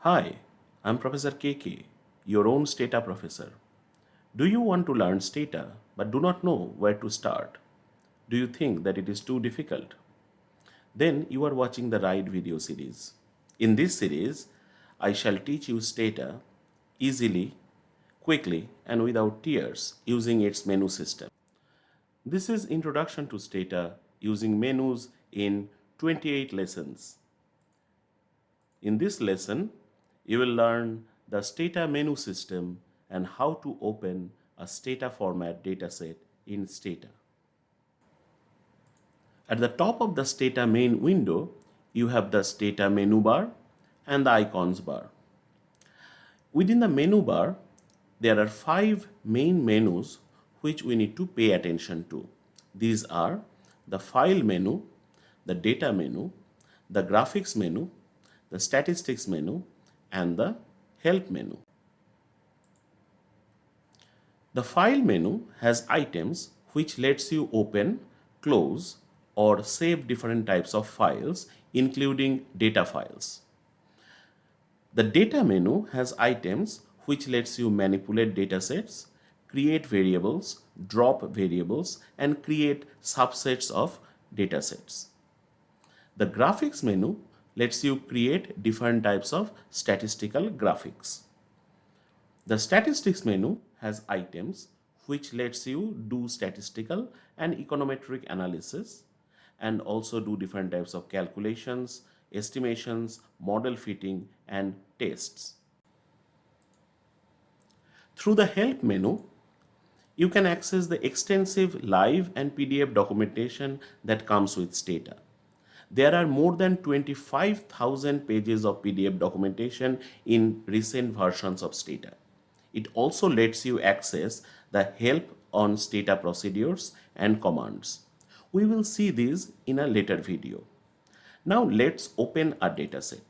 Hi, I'm Professor KK, your own Stata professor. Do you want to learn Stata but do not know where to start? Do you think that it is too difficult? Then you are watching the right video series. In this series, I shall teach you Stata easily, quickly, and without tears using its menu system. This is Introduction to Stata using menus in 28 lessons. In this lesson, you will learn the Stata menu system and how to open a Stata format dataset in Stata. At the top of the Stata main window, you have the Stata menu bar and the icons bar. Within the menu bar, there are five main menus which we need to pay attention to. These are the file menu, the data menu, the graphics menu, the statistics menu, and the help menu. The file menu has items which lets you open, close, or save different types of files, including data files. The data menu has items which lets you manipulate datasets, create variables, drop variables, and create subsets of datasets. The graphics menu lets you create different types of statistical graphics. The statistics menu has items which lets you do statistical and econometric analysis and also do different types of calculations, estimations, model fitting, and tests. Through the help menu, you can access the extensive live and PDF documentation that comes with Stata. There are more than 25,000 pages of PDF documentation in recent versions of Stata. It also lets you access the help on Stata procedures and commands. We will see these in a later video. Now let's open a dataset.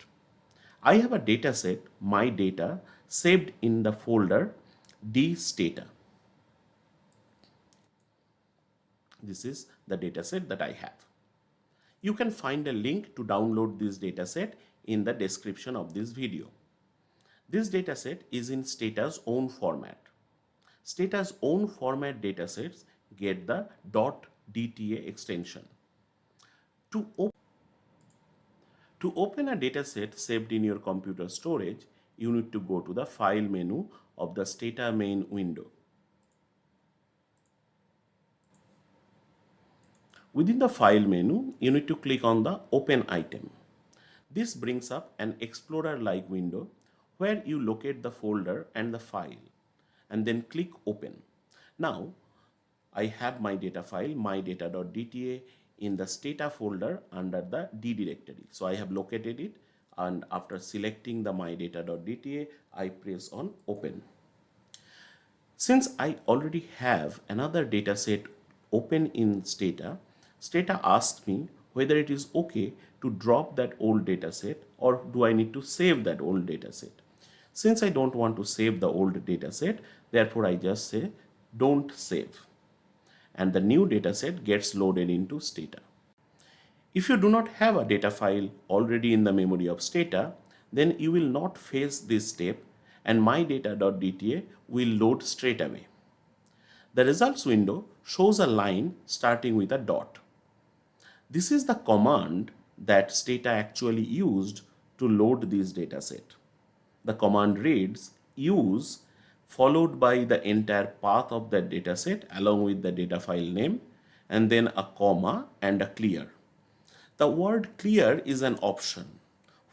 I have a dataset, my data, saved in the folder dstata. This is the dataset that I have. You can find a link to download this dataset in the description of this video. This dataset is in Stata's own format. Stata's own format datasets get the .dta extension. To, op to open a dataset saved in your computer storage, you need to go to the File menu of the Stata main window. Within the File menu, you need to click on the Open item. This brings up an Explorer-like window where you locate the folder and the file and then click Open. Now, I have my data file, mydata.dta, in the Stata folder under the D directory. So I have located it, and after selecting the mydata.dta, I press on Open. Since I already have another dataset open in Stata, Stata asked me whether it is okay to drop that old dataset or do I need to save that old dataset. Since I don't want to save the old dataset, therefore I just say don't save. And the new dataset gets loaded into Stata. If you do not have a data file already in the memory of Stata, then you will not face this step and mydata.dta will load straight away. The results window shows a line starting with a dot. This is the command that Stata actually used to load this dataset. The command reads use followed by the entire path of that dataset along with the data file name and then a comma and a clear. The word clear is an option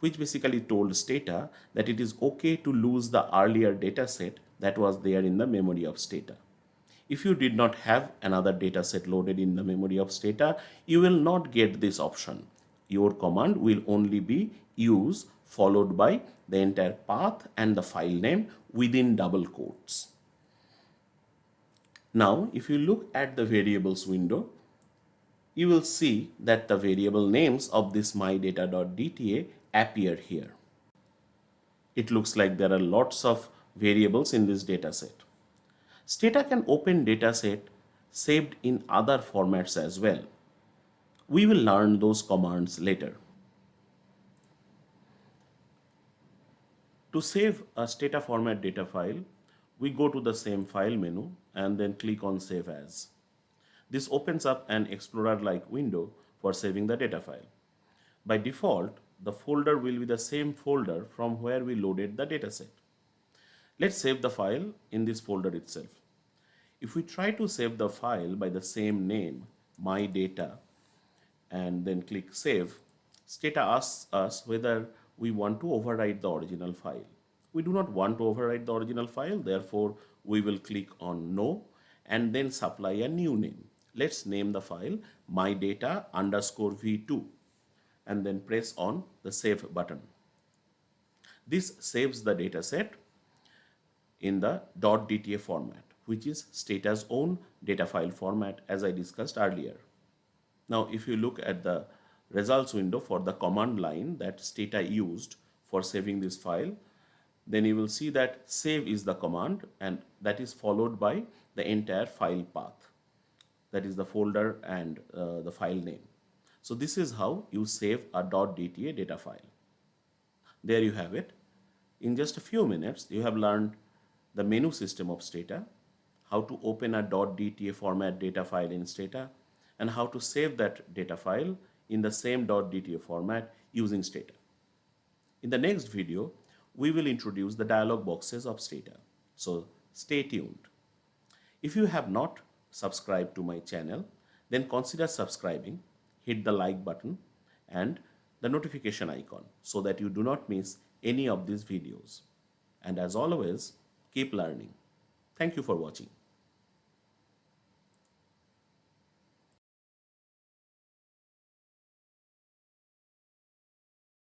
which basically told Stata that it is okay to lose the earlier dataset that was there in the memory of Stata. If you did not have another dataset loaded in the memory of Stata, you will not get this option. Your command will only be use followed by the entire path and the file name within double quotes. Now, if you look at the variables window, you will see that the variable names of this mydata.dta appear here. It looks like there are lots of variables in this dataset. Stata can open dataset saved in other formats as well. We will learn those commands later. To save a Stata format data file, we go to the same file menu and then click on Save As. This opens up an Explorer-like window for saving the data file. By default, the folder will be the same folder from where we loaded the dataset. Let's save the file in this folder itself. If we try to save the file by the same name, my data, and then click Save, Stata asks us whether we want to overwrite the original file. We do not want to overwrite the original file, therefore we will click on No and then supply a new name. Let's name the file mydata_v2 and then press on the Save button. This saves the dataset in the .dta format, which is Stata's own data file format as I discussed earlier. Now, if you look at the results window for the command line that Stata used for saving this file, then you will see that save is the command and that is followed by the entire file path. That is the folder and the file name. So this is how you save a .dta data file. There you have it. In just a few minutes, you have learned the menu system of Stata, how to open a .dta format data file in Stata, and how to save that data file in the same .dta format using Stata. In the next video, we will introduce the dialog boxes of Stata. So stay tuned. If you have not subscribed to my channel, then consider subscribing, hit the like button and the notification icon so that you do not miss any of these videos. And as always, keep learning. Thank you for watching.